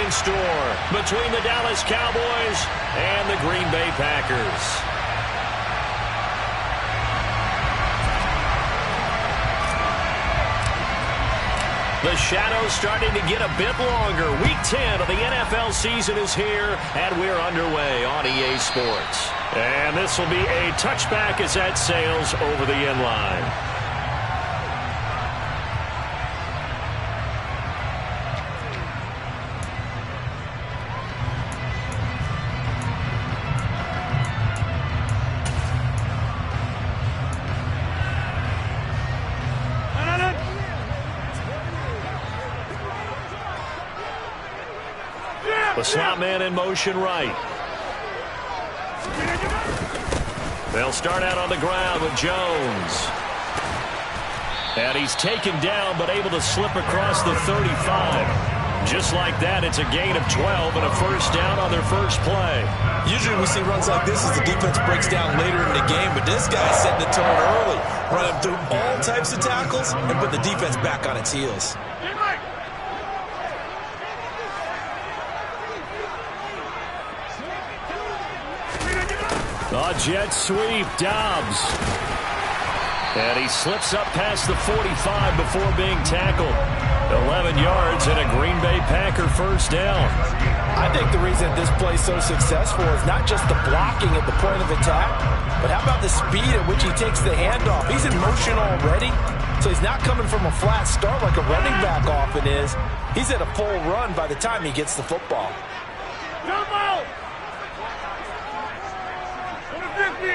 opening store between the Dallas Cowboys and the Green Bay Packers. The shadow's starting to get a bit longer. Week 10 of the NFL season is here, and we're underway on EA Sports. And this will be a touchback as that sails over the end line. The slot man in motion right. They'll start out on the ground with Jones. And he's taken down but able to slip across the 35. Just like that, it's a gain of 12 and a first down on their first play. Usually we see runs like this as the defense breaks down later in the game, but this guy's setting the tone early, running through all types of tackles and put the defense back on its heels. A jet sweep, Dobbs. And he slips up past the 45 before being tackled. 11 yards and a Green Bay Packer first down. I think the reason this play is so successful is not just the blocking at the point of attack, but how about the speed at which he takes the handoff? He's in motion already, so he's not coming from a flat start like a running back often is. He's at a full run by the time he gets the football. Jump out! 50!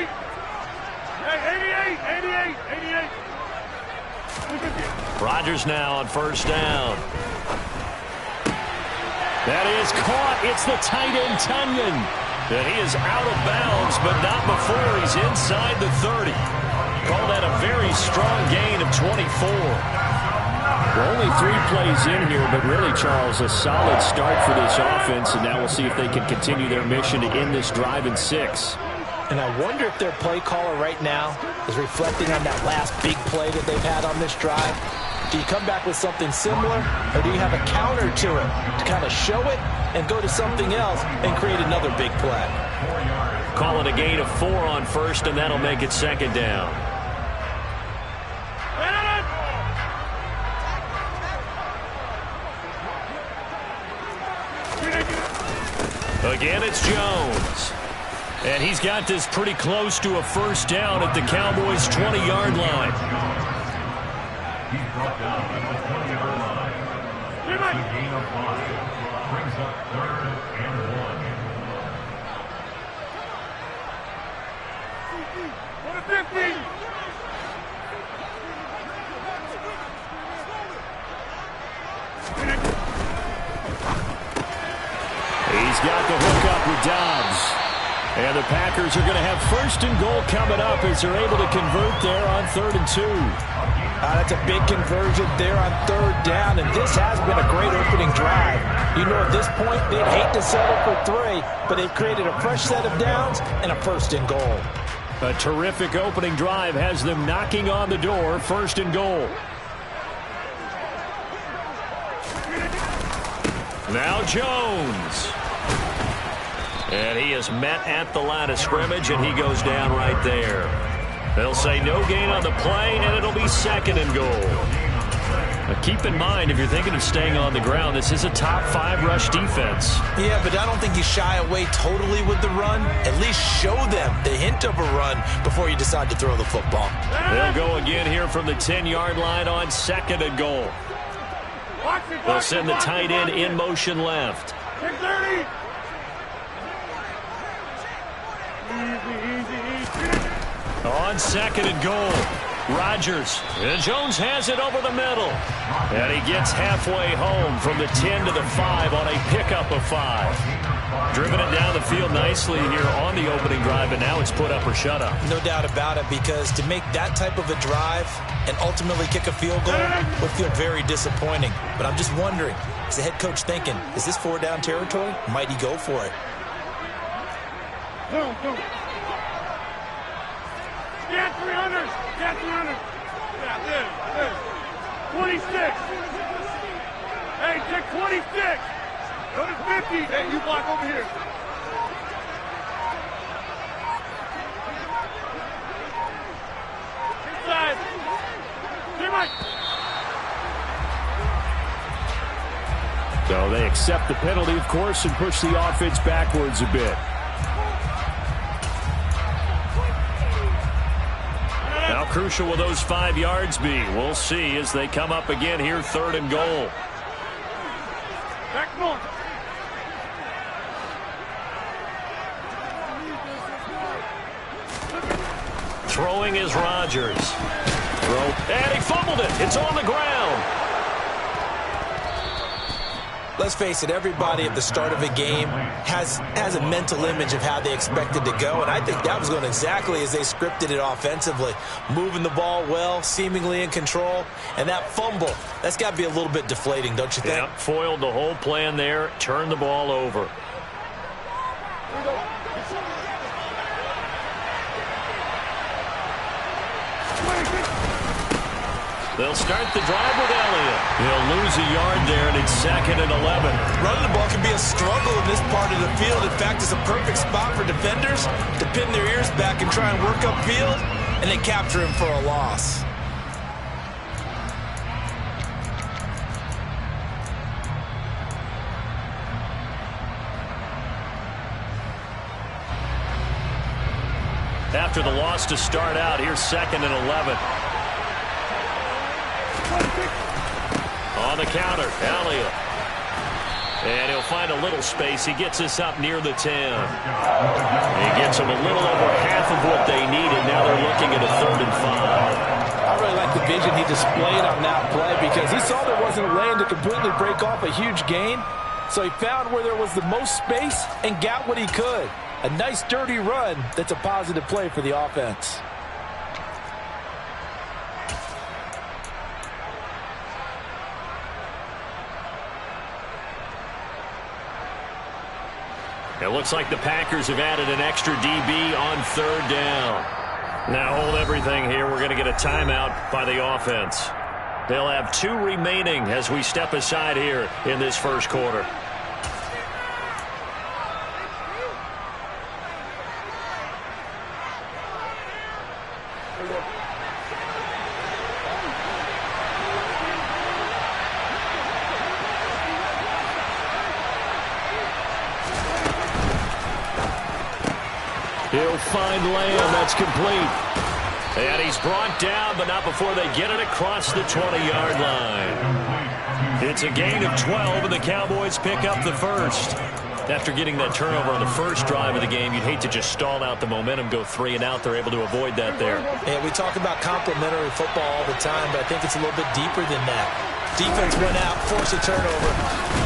Hey, 88! Rodgers now on first down. That is caught. It's the tight end, Tunyon. And he is out of bounds, but not before he's inside the 30. Call that a very strong gain of 24. We're only 3 plays in here, but really, Charles, a solid start for this offense, and now we'll see if they can continue their mission to end this drive in 6. And I wonder if their play caller right now is reflecting on that last big play that they've had on this drive. Do you come back with something similar, or do you have a counter to it to kind of show it and go to something else and create another big play? Call it a gain of 4 on first, and that'll make it second down. Again, it's Jones. And he's got this pretty close to a first down at the Cowboys' 20-yard line. He's brought down at the 20-yard line. Gain of 5. Brings up 3rd and 1. For the 50! He's got the hook up with Dobbs. And the Packers are going to have 1st and goal coming up as they're able to convert there on 3rd and 2. That's a big conversion there on 3rd down, and this has been a great opening drive. You know, at this point, they'd hate to settle for 3, but they've created a fresh set of downs and a 1st and goal. A terrific opening drive has them knocking on the door, 1st and goal. Now Jones. And he is met at the line of scrimmage, and he goes down right there. They'll say no gain on the play, and it'll be 2nd and goal. Now keep in mind, if you're thinking of staying on the ground, this is a top 5 rush defense. Yeah, but I don't think you shy away totally with the run. At least show them the hint of a run before you decide to throw the football. They'll go again here from the 10-yard line on 2nd and goal. They'll send the tight end in motion left. 30. On 2nd and goal, Rodgers. And Jones has it over the middle. And he gets halfway home from the 10 to the 5 on a pickup of 5. Driven it down the field nicely here on the opening drive, and now it's put up or shut up. No doubt about it, because to make that type of a drive and ultimately kick a field goal would feel very disappointing. But I'm just wondering, is the head coach thinking, is this 4-down territory? Might he go for it? Go. Get 300. Get 300. Yeah, this. 26. Hey, take 26. Go to 50. Hey, you block over here. Inside. So they accept the penalty, of course, and push the offense backwards a bit. How crucial will those 5 yards be? We'll see as they come up again here, 3rd and goal. Back north. Throwing is Rodgers. And he fumbled it. It's on the ground. Let's face it, everybody at the start of a game has a mental image of how they expect it to go, and I think that was going exactly as they scripted it offensively. Moving the ball well, seemingly in control, and that fumble, that's got to be a little bit deflating, don't you think? Yep, foiled the whole plan there, turned the ball over. They'll start the drive with Elliott. He'll lose a yard there, and it's 2nd and 11. Running the ball can be a struggle in this part of the field. In fact, it's a perfect spot for defenders to pin their ears back and try and work upfield, and they capture him for a loss. After the loss to start out, here's 2nd and 11. On the counter, Elliott. And he'll find a little space. He gets us up near the 10. He gets them a little over half of what they needed. Now they're looking at a 3rd and 5. I really like the vision he displayed on that play because he saw there wasn't a lane to completely break off a huge gain. So he found where there was the most space and got what he could. A nice, dirty run that's a positive play for the offense. It looks like the Packers have added an extra DB on 3rd down. Now hold everything here. We're going to get a timeout by the offense. They'll have 2 remaining as we step aside here in this first quarter. He'll find Lamb. That's complete. And he's brought down, but not before they get it across the 20-yard line. It's a gain of 12, and the Cowboys pick up the first. After getting that turnover on the first drive of the game, you'd hate to just stall out the momentum, go 3 and out. They're able to avoid that there. Yeah, we talk about complementary football all the time, but I think it's a little bit deeper than that. Defense went out, forced a turnover,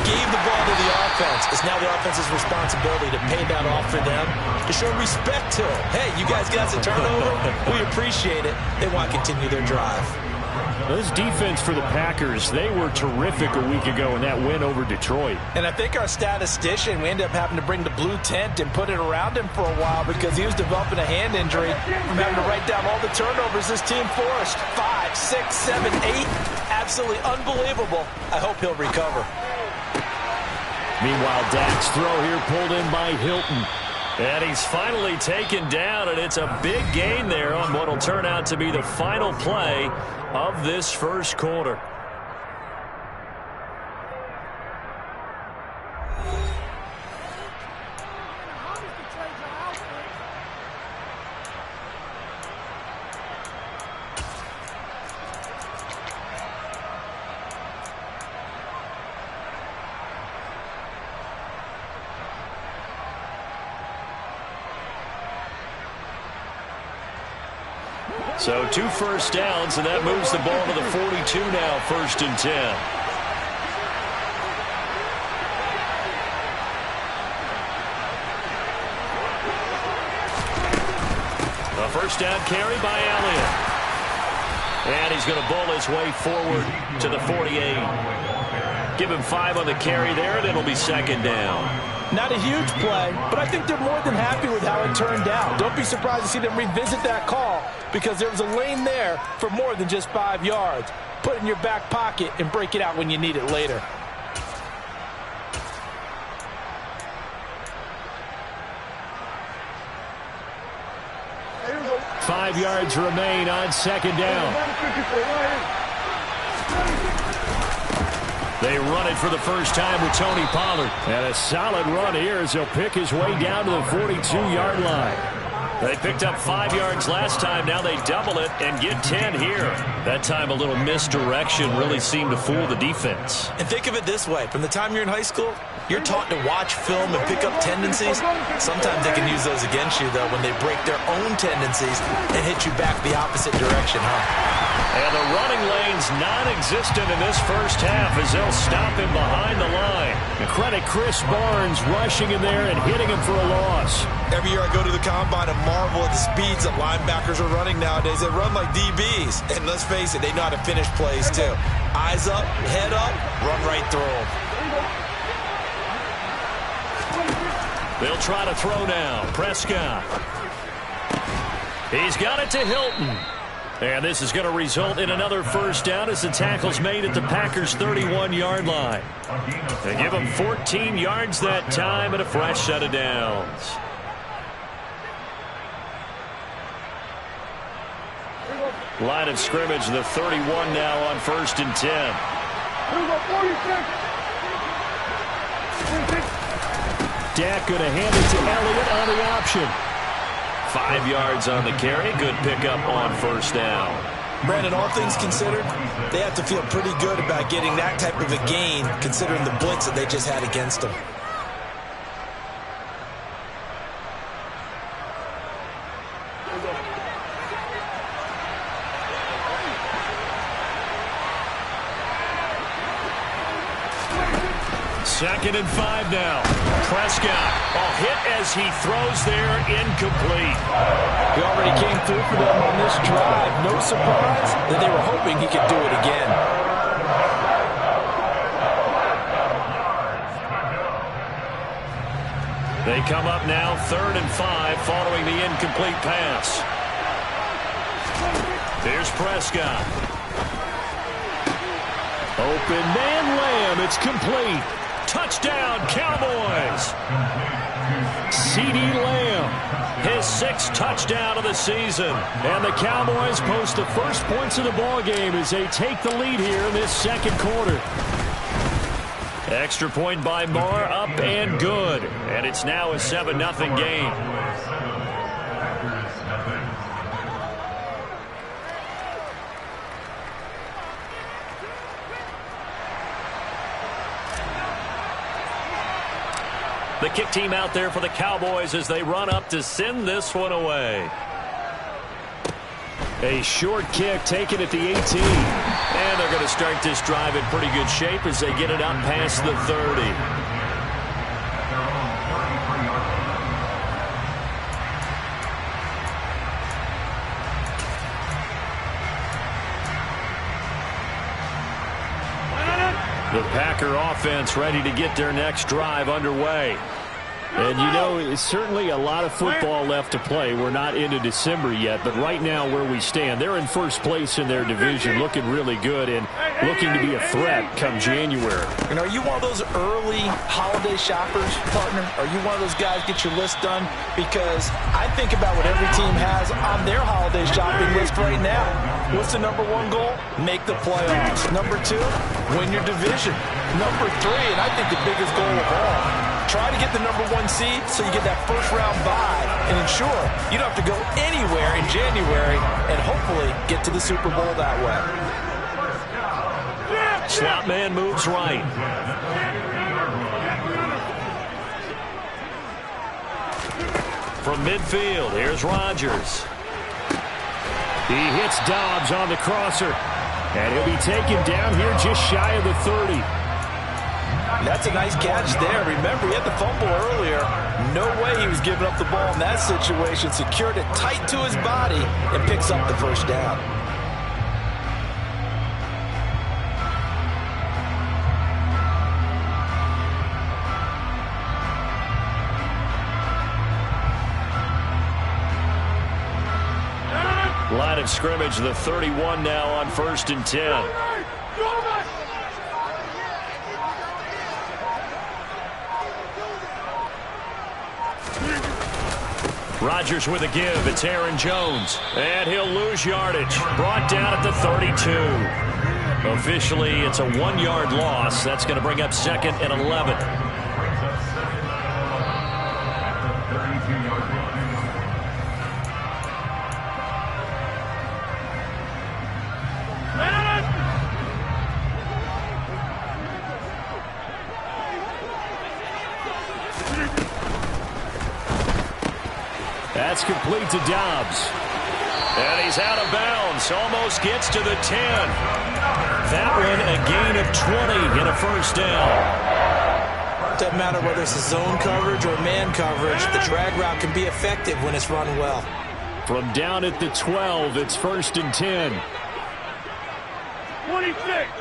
gave the ball to the offense. It's now the offense's responsibility to pay that off for them, to show respect to them. Hey, you guys got a turnover? We appreciate it. They want to continue their drive. This defense for the Packers, they were terrific a week ago in that win over Detroit. And I think our statistician, we ended up having to bring the blue tent and put it around him for a while because he was developing a hand injury from having to write down all the turnovers this team forced. 5, 6, 7, 8. Absolutely unbelievable. I hope he'll recover. Meanwhile, Dak's throw here pulled in by Hilton. And he's finally taken down, and it's a big gain there on what will turn out to be the final play of this first quarter. So 2 first downs, and that moves the ball to the 42 now, 1st and 10. A first down carry by Elliott. And he's going to bull his way forward to the 48. Give him 5 on the carry there, and it'll be 2nd down. Not a huge play, but I think they're more than happy with how it turned out. Don't be surprised to see them revisit that call because there was a lane there for more than just 5 yards. Put it in your back pocket and break it out when you need it later. 5 yards remain on second down. They run it for the first time with Tony Pollard. And a solid run here as he'll pick his way down to the 42-yard line. They picked up 5 yards last time. Now they double it and get 10 here. That time a little misdirection really seemed to fool the defense. And think of it this way. From the time you're in high school, you're taught to watch film and pick up tendencies. Sometimes they can use those against you, though, when they break their own tendencies and hit you back the opposite direction, huh? And the running lane's non-existent in this first half as they'll stop him behind the line. And credit Chris Barnes rushing in there and hitting him for a loss. Every year I go to the combine and marvel at the speeds that linebackers are running nowadays. They run like DBs. And let's face it, they know how to finish plays, too. Eyes up, head up, run right through them. They'll try to throw now. Prescott. He's got it to Hilton. And this is going to result in another first down as the tackle's made at the Packers' 31-yard line. They give him 14 yards that time and a fresh set of downs. Line of scrimmage, the 31 now on 1st and 10. Dak going to hand it to Elliott on the option. 5 yards on the carry. Good pickup on first down. Brandon, all things considered, they have to feel pretty good about getting that type of a gain, considering the blitz that they just had against them. Second and 5 now. Prescott, a hit as he throws there, incomplete. He already came through for them on this drive. No surprise that they were hoping he could do it again. They come up now 3rd and 5 following the incomplete pass. Here's Prescott. Open man Lamb. It's complete. Touchdown, Cowboys! CeeDee Lamb, his 6th touchdown of the season. And the Cowboys post the first points of the ball game as they take the lead here in this second quarter. Extra point by Moore, up and good. And it's now a 7-0 game. The kick team out there for the Cowboys as they run up to send this one away. A short kick taken at the 18. And they're going to start this drive in pretty good shape as they get it up past the 30. The Packer offense ready to get their next drive underway. And, you know, it's certainly a lot of football left to play. We're not into December yet, but right now where we stand, they're in first place in their division, looking really good and looking to be a threat come January. And are you one of those early holiday shoppers, partner? Are you one of those guys get your list done? Because I think about what every team has on their holiday shopping list right now. What's the number 1 goal? Make the playoffs. Number 2, win your division. Number 3, and I think the biggest goal of all, try to get the number 1 seed so you get that first-round bye and ensure you don't have to go anywhere in January and hopefully get to the Super Bowl that way. Slot man moves right. From midfield, here's Rodgers. He hits Dobbs on the crosser, and he'll be taken down here just shy of the 30. That's a nice catch there. Remember, he had the fumble earlier. No way he was giving up the ball in that situation. Secured it tight to his body and picks up the first down. Line of scrimmage, the 31 now on 1st and 10. Rodgers with a give. It's Aaron Jones. And he'll lose yardage. Brought down at the 32. Officially, it's a 1-yard loss. That's going to bring up 2nd and 11. Brings up 2nd and 11 at the 32-yard line. That's complete to Dobbs. And he's out of bounds. Almost gets to the 10. That one a gain of 20 and a first down. Doesn't matter whether it's a zone coverage or man coverage. The drag route can be effective when it's run well. From down at the 12, it's 1st and 10. 26.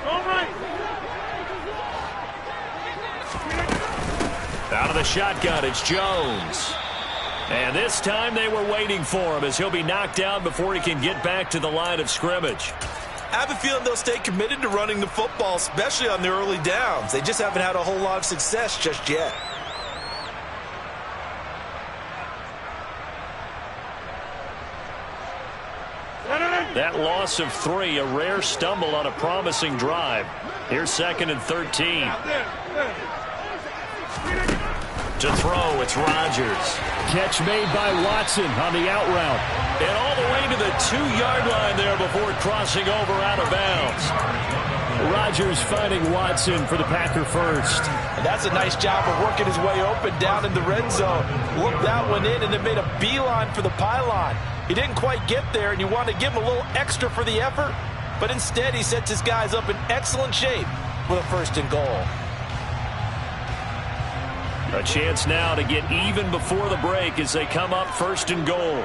All right. Out of the shotgun, it's Jones. And this time they were waiting for him as he'll be knocked down before he can get back to the line of scrimmage. I have a feeling they'll stay committed to running the football, especially on the early downs. They just haven't had a whole lot of success just yet. That loss of 3, a rare stumble on a promising drive. Here's 2nd and 13. To throw, it's Rodgers. Catch made by Watson on the out route. And all the way to the 2-yard line there before crossing over out of bounds. Rodgers finding Watson for the Packer first. And that's a nice job of working his way open down in the red zone. Looked that one in and then made a beeline for the pylon. He didn't quite get there, and you want to give him a little extra for the effort, but instead he sets his guys up in excellent shape with a 1st and goal. A chance now to get even before the break as they come up 1st and goal.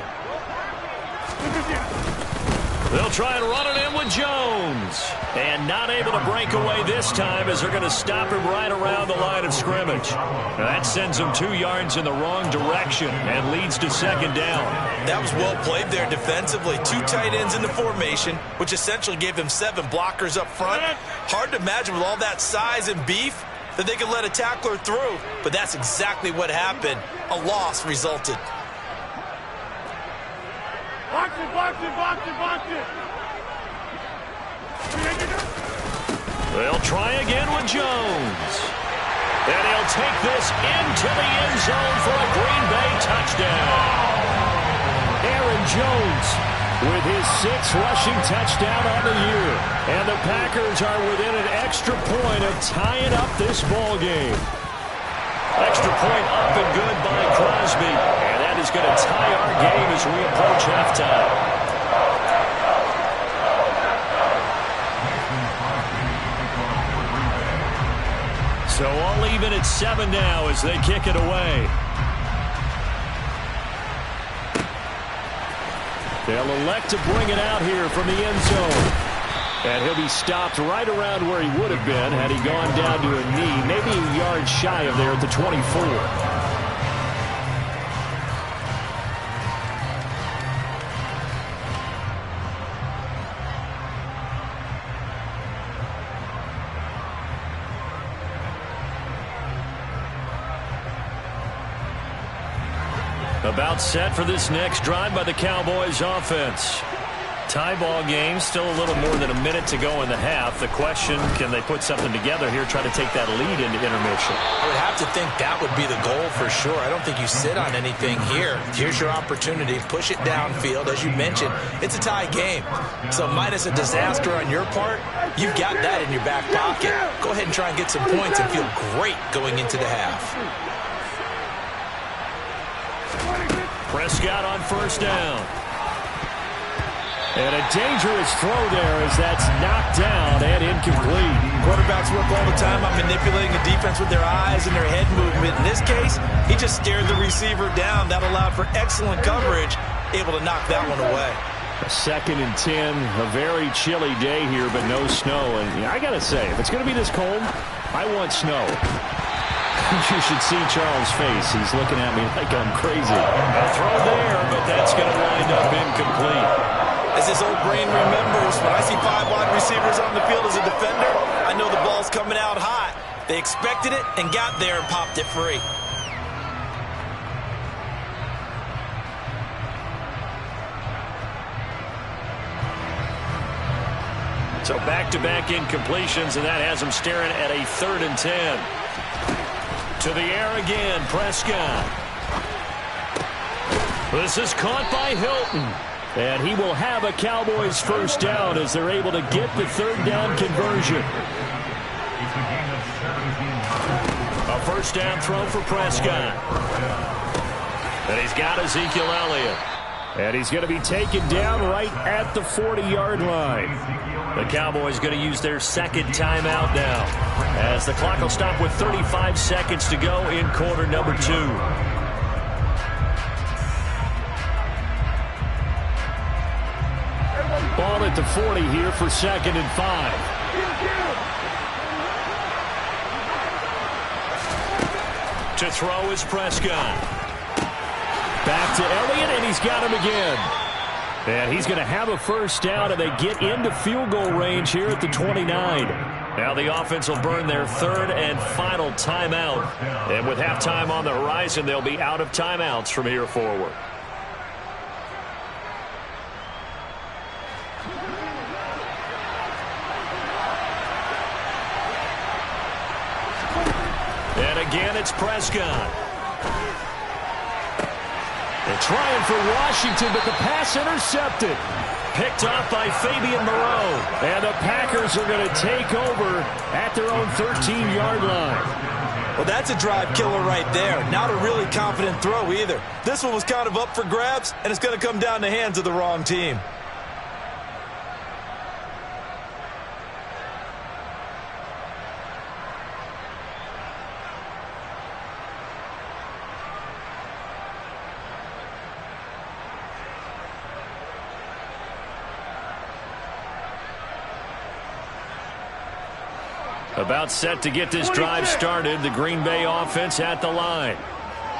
They'll try and run it in with Jones. And not able to break away this time as they're going to stop him right around the line of scrimmage. Now that sends him 2 yards in the wrong direction and leads to 2nd down. That was well played there defensively. 2 tight ends in the formation, which essentially gave them 7 blockers up front. Hard to imagine with all that size and beef that they could let a tackler through, but that's exactly what happened. A loss resulted. Box it, box it, box it, box it. They'll try again with Jones. And he'll take this into the end zone for a Green Bay touchdown. Aaron Jones with his 6th rushing touchdown on the year. And the Packers are within an extra point of tying up this ball game. Extra point up and good by Crosby. And that is going to tie our game as we approach halftime. So all even at 7 now as they kick it away. They'll elect to bring it out here from the end zone. And he'll be stopped right around where he would have been had he gone down to a knee, maybe a yard shy of there at the 24. About set for this next drive by the Cowboys offense. Tie ball game, still a little more than a minute to go in the half. The question, can they put something together here, try to take that lead into intermission? I would have to think that would be the goal for sure. I don't think you sit on anything here. Here's your opportunity. Push it downfield. As you mentioned, it's a tie game. So minus a disaster on your part, you've got that in your back pocket. Go ahead and try and get some points and feel great going into the half. Prescott on 1st down. And a dangerous throw there as that's knocked down and incomplete. Quarterbacks work all the time on manipulating the defense with their eyes and their head movement. In this case, he just stared the receiver down. That allowed for excellent coverage, able to knock that one away. A 2nd and 10, a very chilly day here, but no snow. And I got to say, if it's going to be this cold, I want snow. You should see Charles' face. He's looking at me like I'm crazy. A throw there, but that's going to wind up incomplete. As his old brain remembers, when I see 5 wide receivers on the field as a defender, I know the ball's coming out hot. They expected it and got there and popped it free. So back-to-back incompletions, and that has them staring at a 3rd and 10. To the air again, Prescott. This is caught by Hilton. And he will have a Cowboys first down as they're able to get the 3rd down conversion. A first down throw for Prescott. And he's got Ezekiel Elliott. And he's going to be taken down right at the 40-yard line. The Cowboys going to use their 2nd timeout now, as the clock will stop with 35 seconds to go in quarter number 2. Ball at the 40 here for 2nd and 5. To throw is Prescott. Back to Elliott, and he's got him again. And he's going to have a first down, and they get into field goal range here at the 29. Now the offense will burn their 3rd and final timeout. And with halftime on the horizon, they'll be out of timeouts from here forward. And again, it's Prescott. They're trying for Washington, but the pass intercepted. Picked off by Fabian Moreau. And the Packers are going to take over at their own 13-yard line. Well, that's a drive killer right there. Not a really confident throw either. This one was kind of up for grabs, and it's going to come down the hands of the wrong team. About set to get this drive started. The Green Bay offense at the line.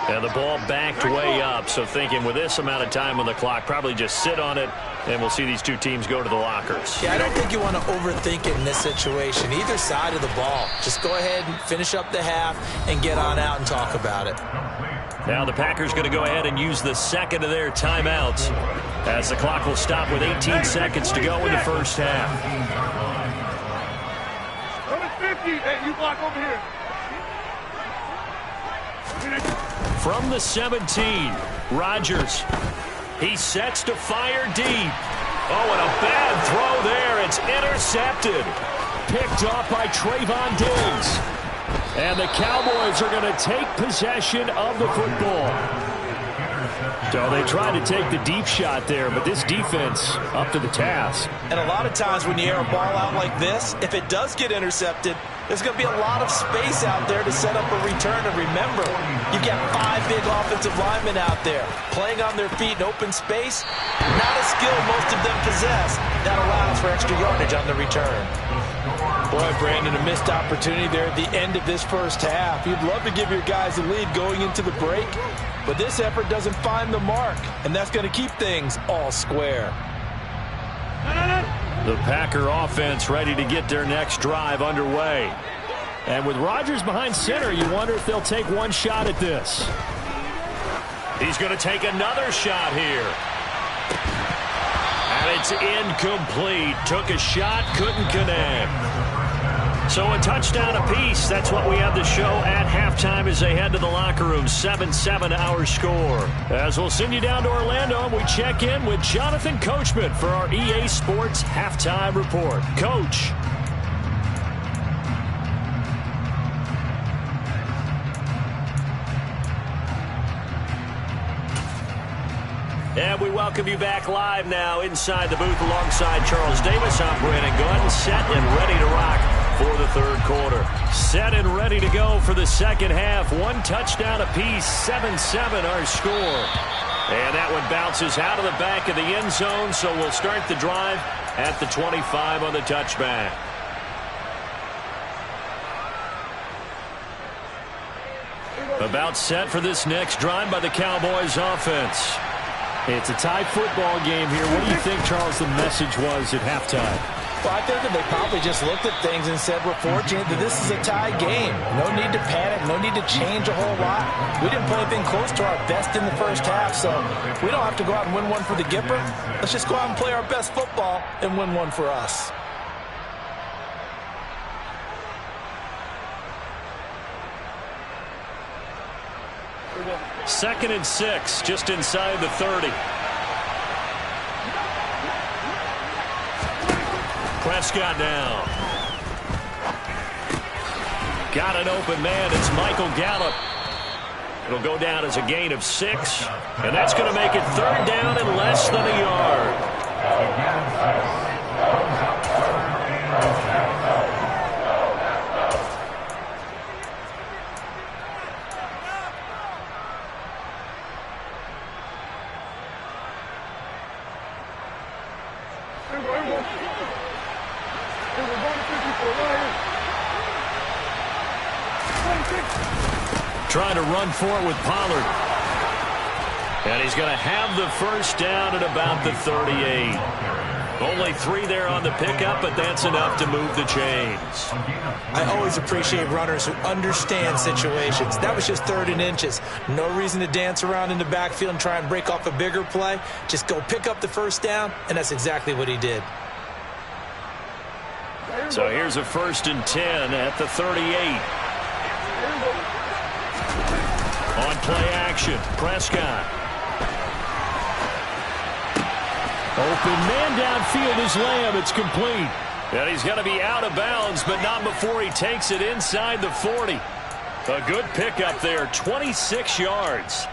And the ball backed way up. So thinking with this amount of time on the clock, probably just sit on it, and we'll see these two teams go to the lockers. Yeah, I don't think you want to overthink it in this situation. Either side of the ball. Just go ahead and finish up the half and get on out and talk about it. Now the Packers going to go ahead and use the 2nd of their timeouts, as the clock will stop with 18 seconds to go in the first half. Hey, you block over here. From the 17, Rodgers. He sets to fire deep. Oh, and a bad throw there. It's intercepted. Picked off by Trayvon Diggs. And the Cowboys are going to take possession of the football. So they tried to take the deep shot there, but this defense up to the task. And a lot of times when you air a ball out like this, if it does get intercepted, there's going to be a lot of space out there to set up a return. And remember, you get 5 big offensive linemen out there playing on their feet in open space. Not a skill most of them possess. That allows for extra yardage on the return. Boy, Brandon, a missed opportunity there at the end of this first half. You'd love to give your guys a lead going into the break, but this effort doesn't find the mark, and that's going to keep things all square. The Packer offense ready to get their next drive underway. And with Rodgers behind center, you wonder if they'll take one shot at this. He's going to take another shot here. And it's incomplete. Took a shot, couldn't connect. So a touchdown apiece. That's what we have to show at halftime as they head to the locker room. 7-7 our score. As we'll send you down to Orlando, and we check in with Jonathan Coachman for our EA Sports Halftime Report. Coach. And we welcome you back live now inside the booth alongside Charles Davis. I'm Brandon Gunn, set and ready to rock for the third quarter. Set and ready to go for the second half. One touchdown apiece, 7-7 our score. And that one bounces out of the back of the end zone, so we'll start the drive at the 25 on the touchback. About set for this next drive by the Cowboys offense. It's a tie football game here. What do you think, Charles, the message was at halftime? Well, I think that they probably just looked at things and said, we're fortunate that this is a tie game. No need to panic, no need to change a whole lot. We didn't play anything close to our best in the first half, so we don't have to go out and win one for the Gipper. Let's just go out and play our best football and win one for us. Second and 6, just inside the 30. Prescott now. Got an open man. It's Michael Gallup. It'll go down as a gain of 6, and that's going to make it third down and less than a yard. Trying to run for it with Pollard. And he's going to have the first down at about the 38. Only 3 there on the pickup, but that's enough to move the chains. I always appreciate runners who understand situations. That was just 3rd and inches. No reason to dance around in the backfield and try and break off a bigger play. Just go pick up the first down, and that's exactly what he did. So here's a 1st and 10 at the 38. On play action, Prescott. Open man downfield is Lamb. It's complete. And he's going to be out of bounds, but not before he takes it inside the 40. A good pickup there, 26 yards.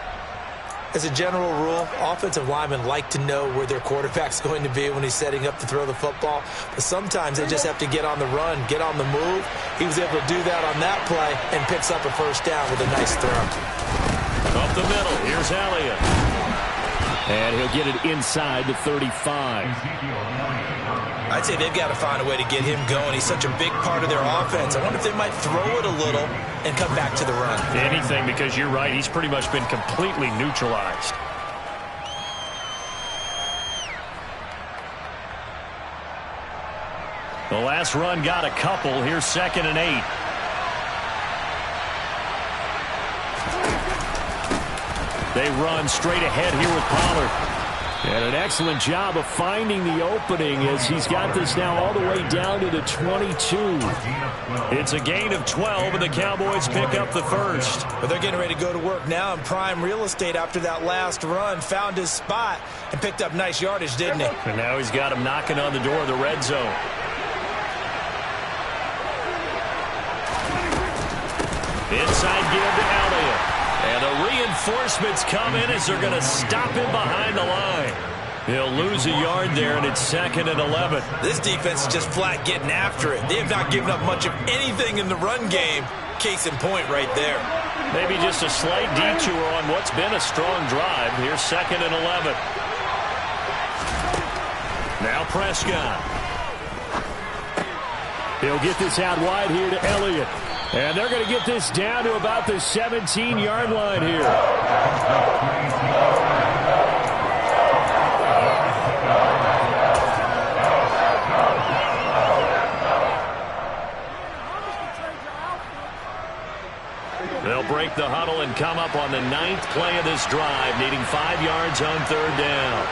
As a general rule, offensive linemen like to know where their quarterback's going to be when he's setting up to throw the football. But sometimes they just have to get on the run, get on the move. He was able to do that on that play and picks up a first down with a nice throw. Up the middle, here's Elliott. And he'll get it inside the 35. I'd say they've got to find a way to get him going. He's such a big part of their offense. I wonder if they might throw it a little and come back to the run. Anything, because you're right, he's pretty much been completely neutralized. The last run got a couple. Here's 2nd and 8. They run straight ahead here with Pollard. And an excellent job of finding the opening as he's got this now all the way down to the 22. It's a gain of 12, and the Cowboys pick up the first. But they're getting ready to go to work now in prime real estate after that last run. Found his spot and picked up nice yardage, didn't he? And now he's got him knocking on the door of the red zone. Inside give to Elliott. And the reinforcements come in as they're going to stop him behind the line. He'll lose a yard there, and it's 2nd and 11. This defense is just flat getting after it. They have not given up much of anything in the run game. Case in point right there. Maybe just a slight detour on what's been a strong drive. Here's 2nd and 11. Now Prescott. He'll get this out wide here to Elliott. And they're going to get this down to about the 17-yard line here. They'll break the huddle and come up on the 9th play of this drive, needing 5 yards on 3rd down.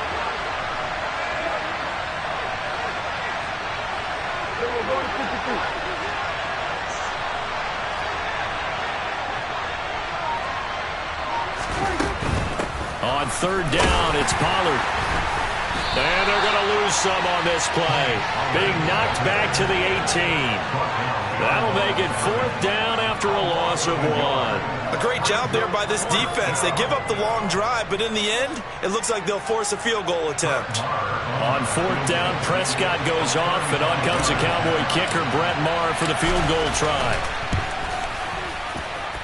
On 3rd down, it's Pollard. And they're going to lose some on this play. Being knocked back to the 18. That'll make it 4th down after a loss of 1. A great job there by this defense. They give up the long drive, but in the end, it looks like they'll force a field goal attempt. On 4th down, Prescott goes off, and on comes the Cowboy kicker, Brett Maher, for the field goal try.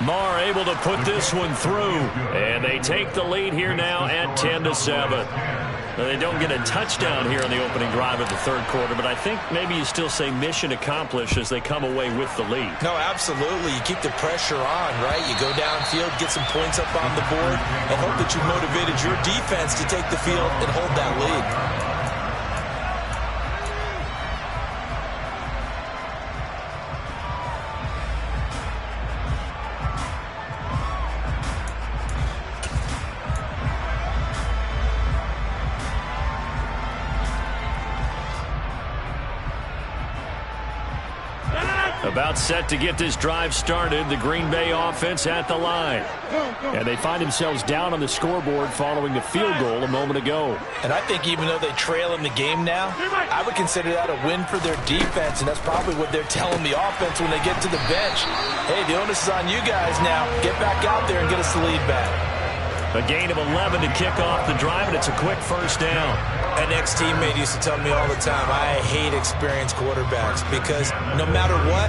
Maher able to put this one through, and they take the lead here now at 10-7. They don't get a touchdown here on the opening drive of the 3rd quarter, but I think maybe you still say mission accomplished as they come away with the lead. No, absolutely. You keep the pressure on, right? You go downfield, get some points up on the board, and hope that you motivated your defense to take the field and hold that lead. About set to get this drive started, the Green Bay offense at the line. And they find themselves down on the scoreboard following the field goal a moment ago. And I think even though they trail in the game now, I would consider that a win for their defense, and that's probably what they're telling the offense when they get to the bench. Hey, the onus is on you guys now. Get back out there and get us the lead back. A gain of 11 to kick off the drive, and it's a quick first down. An ex-teammate used to tell me all the time, I hate experienced quarterbacks because no matter what,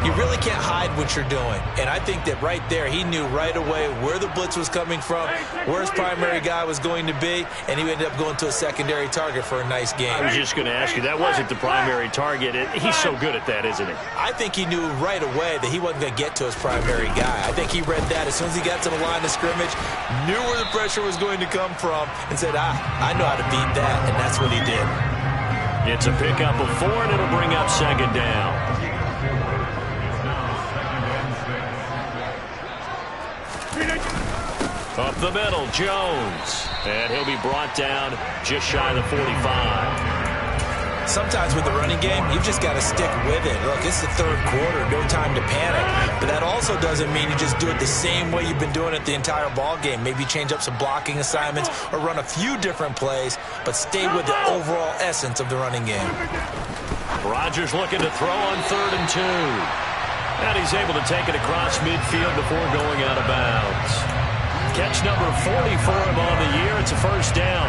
you really can't hide what you're doing. And I think that right there, he knew right away where the blitz was coming from, where his primary guy was going to be, and he ended up going to a secondary target for a nice game. I was just going to ask you, that wasn't the primary target. He's so good at that, isn't he? I think he knew right away that he wasn't going to get to his primary guy. I think he read that as soon as he got to the line of scrimmage, knew where the pressure was going to come from, and said, I know how to beat that, and that's what he did. It's a pickup of 4, and it'll bring up second down. Up the middle, Jones. And he'll be brought down just shy of the 45. Sometimes with the running game, you've just got to stick with it. Look, it's the third quarter, no time to panic. But that also doesn't mean you just do it the same way you've been doing it the entire ball game. Maybe change up some blocking assignments or run a few different plays, but stay with the overall essence of the running game. Rodgers looking to throw on 3rd and 2. And he's able to take it across midfield before going out of bounds. Catch number 40 for him on the year. It's a first down.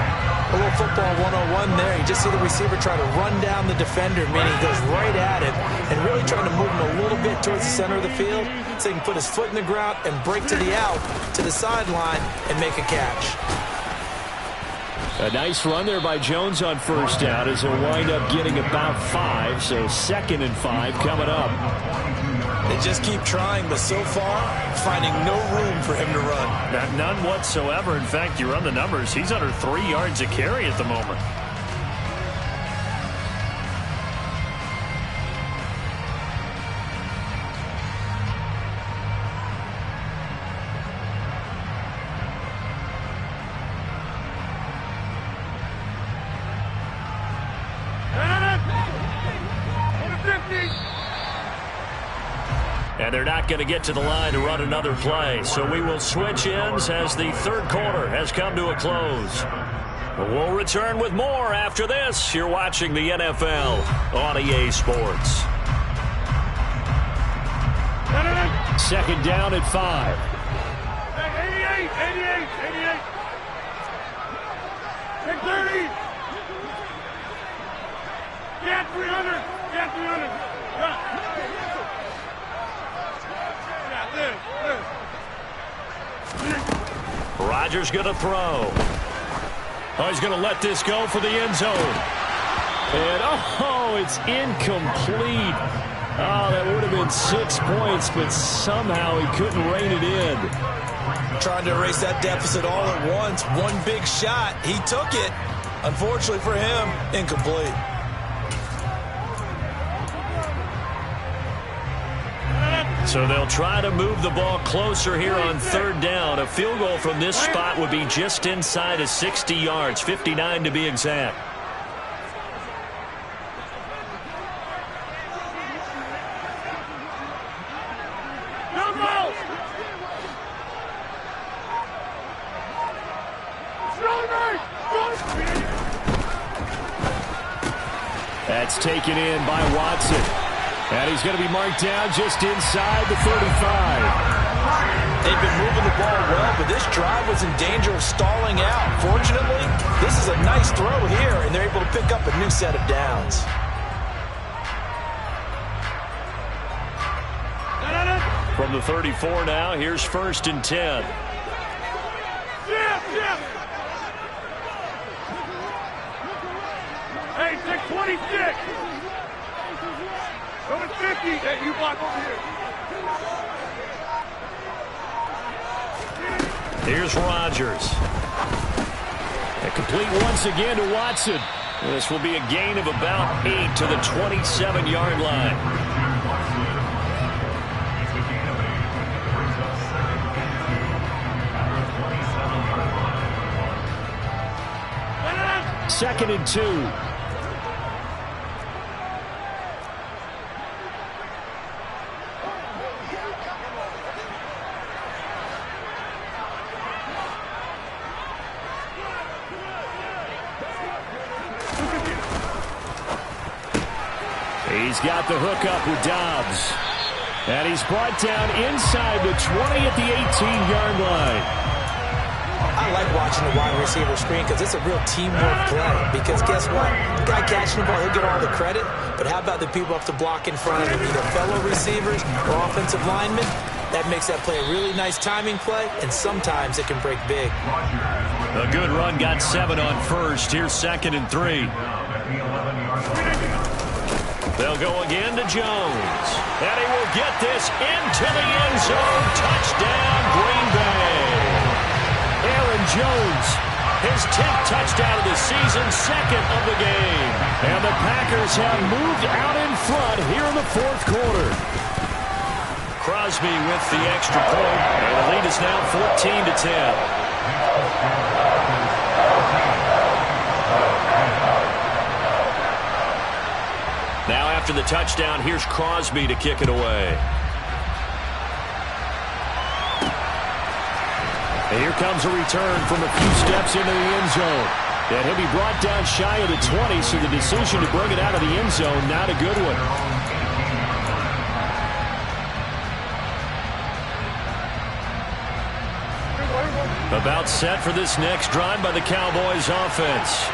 A little football 101 there. You just see the receiver try to run down the defender, meaning he goes right at him and really trying to move him a little bit towards the center of the field so he can put his foot in the ground and break to the out, to the sideline, and make a catch. A nice run there by Jones on first down as he'll wind up getting about 5, so 2nd and 5 coming up. They just keep trying, but so far, finding no room for him to run. None whatsoever. In fact, you run the numbers. He's under 3 yards a carry at the moment. And they're not going to get to the line to run another play. So we will switch ends as the third quarter has come to a close. We'll return with more after this. You're watching the NFL on EA Sports. 2nd down at 5. 88, 88, 88. Take 30. Yeah, 300. Yeah, 300. Yeah. Rodgers going to throw. Oh, he's going to let this go for the end zone. And, oh, it's incomplete. Oh, that would have been 6 points, but somehow he couldn't rein it in. Trying to erase that deficit all at once. One big shot. He took it. Unfortunately for him, incomplete. So they'll try to move the ball closer here on 3rd down. A field goal from this spot would be just inside of 60 yards, 59 to be exact. That's taken in by Watson. And he's going to be marked down just inside the 35. They've been moving the ball well, but this drive was in danger of stalling out. Fortunately, this is a nice throw here, and they're able to pick up a new set of downs. From the 34 now, here's 1st and 10. Hey, 626. Over 50. Hey, you block over here. Here's Rodgers. And complete once again to Watson. This will be a gain of about 8 to the 27-yard line. Second and 2. He's got the hook up with Dobbs. And he's brought down inside the 20 at the 18-yard line. I like watching the wide receiver screen because it's a real teamwork play. Because guess what? The guy catching the ball, he'll get all the credit. But how about the people up to block in front of him, either fellow receivers or offensive linemen? That makes that play a really nice timing play, and sometimes it can break big. A good run got 7 on first. Here's 2nd and 3. They'll go again to Jones. And he will get this into the end zone. Touchdown, Green Bay. Aaron Jones, his 10th touchdown of the season, 2nd of the game. And the Packers have moved out in front here in the 4th quarter. Crosby with the extra point, and the lead is now 14-10. Now after the touchdown, here's Crosby to kick it away. And here comes a return from a few steps into the end zone. And he'll be brought down shy of the 20, so the decision to bring it out of the end zone, not a good one. About set for this next drive by the Cowboys offense.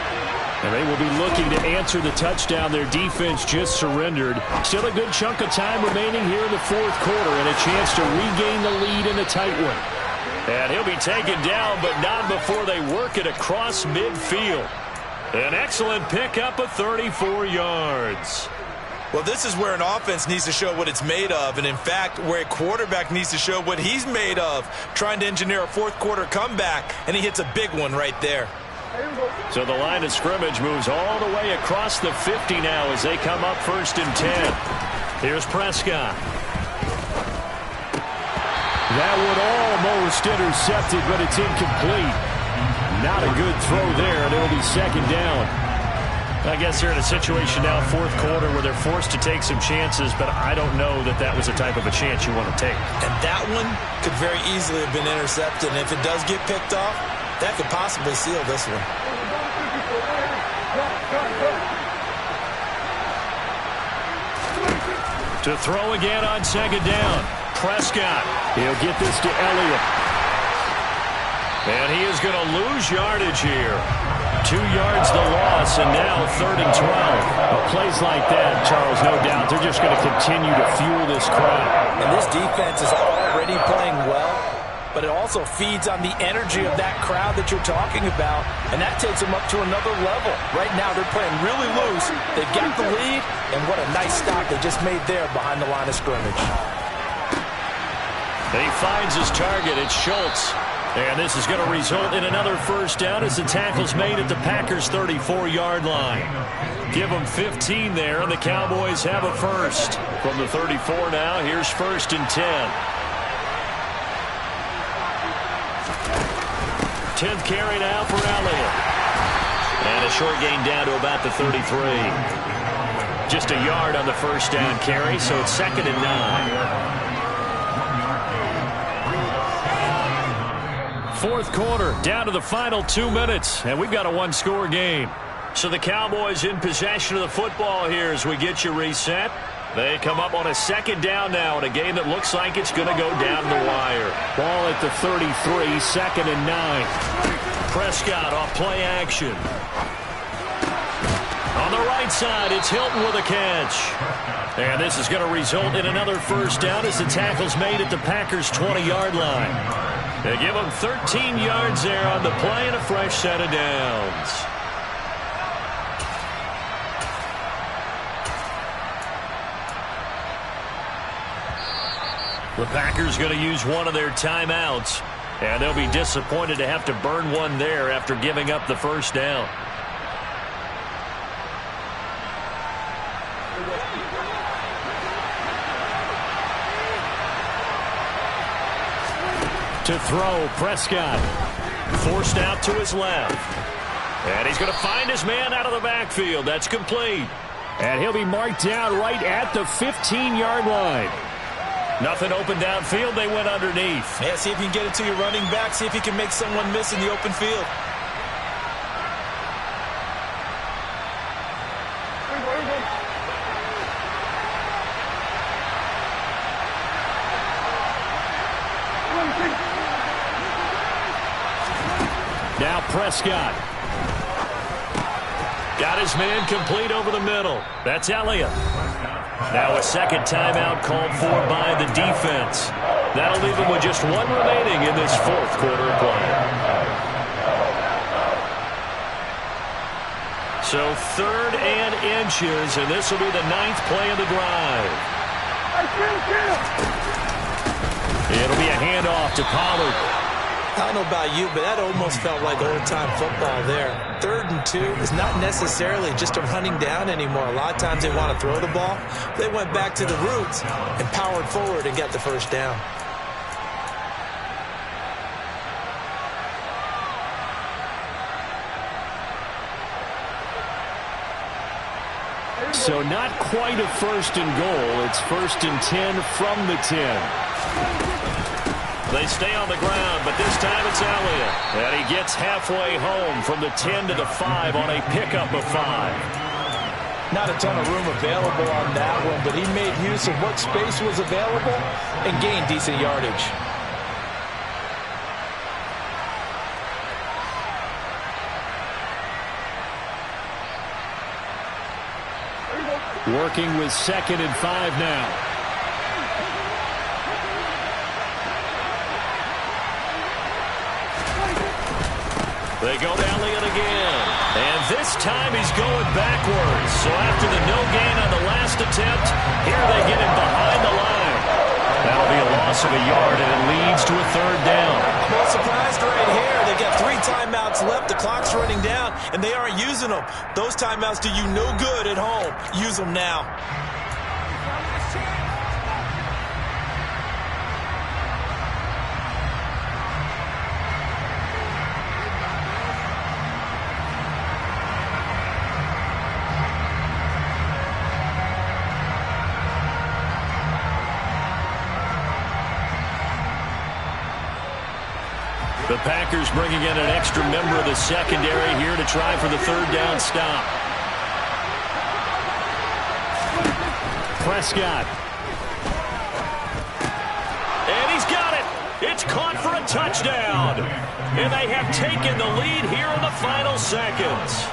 And they will be looking to answer the touchdown their defense just surrendered. Still a good chunk of time remaining here in the 4th quarter and a chance to regain the lead in a tight one. And he'll be taken down, but not before they work it across midfield. An excellent pickup of 34 yards. Well, this is where an offense needs to show what it's made of, and in fact, where a quarterback needs to show what he's made of, trying to engineer a 4th quarter comeback, and he hits a big one right there. So the line of scrimmage moves all the way across the 50 now as they come up 1st and 10. Here's Prescott. That one almost intercepted, but it's incomplete. Not a good throw there, and it'll be 2nd down. I guess they're in a situation now, 4th quarter, where they're forced to take some chances, but I don't know that that was the type of a chance you want to take. And that one could very easily have been intercepted, and if it does get picked off, that could possibly seal this one. To throw again on 2nd down. Prescott. He'll get this to Elliott. And he is going to lose yardage here. 2 yards the loss, and now 3rd and 12. Well, plays like that, Charles, no doubt, they're just going to continue to fuel this crowd. And this defense is already playing well, but it also feeds on the energy of that crowd that you're talking about, and that takes them up to another level. Right now, they're playing really loose. They've got the lead, and what a nice stop they just made there behind the line of scrimmage. He finds his target. It's Schultz. And this is going to result in another 1st down as the tackle's made at the Packers' 34-yard line. Give them 15 there, and the Cowboys have a 1st. From the 34 now, here's 1st and 10. 10th carry now for Elliott. And a short gain down to about the 33. Just a yard on the 1st down carry, so it's 2nd and 9. 4th quarter, down to the final 2 minutes, and we've got a 1-score game. So the Cowboys in possession of the football here as we get you reset. They come up on a 2nd down now in a game that looks like it's going to go down the wire. Ball at the 33, 2nd and 9. Prescott off play action. On the right side, it's Hilton with a catch. And this is going to result in another 1st down as the tackle's made at the Packers' 20-yard line. They give them 13 yards there on the play and a fresh set of downs. The Packers going to use one of their timeouts, and they'll be disappointed to have to burn one there after giving up the 1st down. To throw, Prescott. Forced out to his left. And he's going to find his man out of the backfield. That's complete. And he'll be marked down right at the 15-yard line. Nothing open downfield. They went underneath. Yeah, see if you can get it to your running back. See if you can make someone miss in the open field. Prescott. Got his man complete over the middle. That's Elliott. Now a second timeout called for by the defense. That'll leave him with just one remaining in this fourth quarter of play. So 3rd and inches, and this will be the 9th play of the drive. It'll be a handoff to Pollard. I don't know about you, but that almost felt like old-time football there. 3rd and 2 is not necessarily just a running down anymore. A lot of times they want to throw the ball. They went back to the roots and powered forward and got the first down. So not quite a 1st and goal. It's 1st and 10 from the 10. They stay on the ground, but this time it's Elliott. And he gets halfway home from the 10 to the 5 on a pickup of 5. Not a ton of room available on that one, but he made use of what space was available and gained decent yardage. Working with 2nd and 5 now. They go to Elliott again. And this time he's going backwards. So after the no gain on the last attempt, here they get him behind the line. That'll be a loss of a yard, and it leads to a 3rd down. I'm not surprised right here. They got 3 timeouts left. The clock's running down, and they aren't using them. Those timeouts do you no good at home. Use them now. The Packers bringing in an extra member of the secondary here to try for the 3rd down stop. Prescott. And he's got it. It's caught for a touchdown. And they have taken the lead here in the final seconds.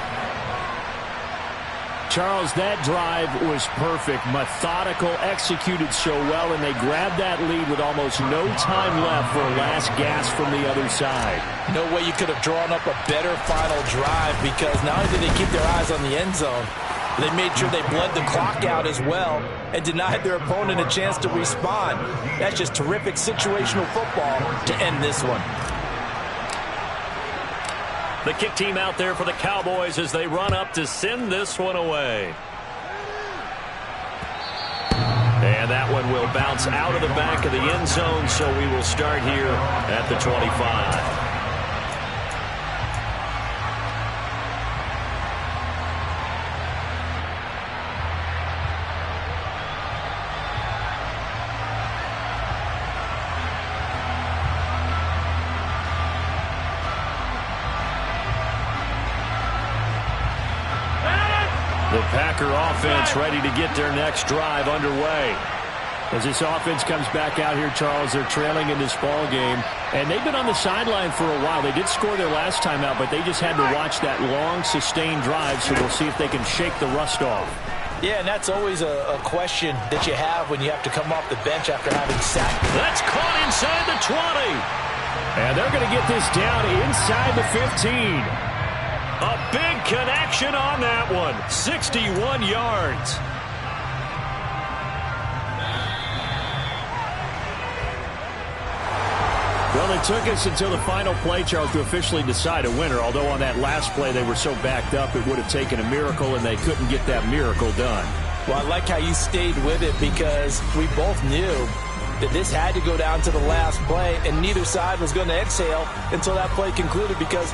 Charles, that drive was perfect, methodical, executed so well, and they grabbed that lead with almost no time left for a last gasp from the other side. No way you could have drawn up a better final drive, because not only did they keep their eyes on the end zone, they made sure they bled the clock out as well and denied their opponent a chance to respond. That's just terrific situational football to end this one. The kick team out there for the Cowboys as they run up to send this one away. And that one will bounce out of the back of the end zone, so we will start here at the 25. The Packer offense ready to get their next drive underway. As this offense comes back out here, Charles, they're trailing in this ball game, and they've been on the sideline for a while. They did score their last time out, but they just had to watch that long, sustained drive, so we'll see if they can shake the rust off. Yeah, and that's always a question that you have when you have to come off the bench after having sat. That's caught inside the 20. And they're going to get this down inside the 15. A big connection on that one. 61 yards. Well, it took us until the final play, Charles, to officially decide a winner. Although on that last play they were so backed up, it would have taken a miracle, and they couldn't get that miracle done. Well, I like how you stayed with it, because we both knew that this had to go down to the last play, and neither side was going to exhale until that play concluded, because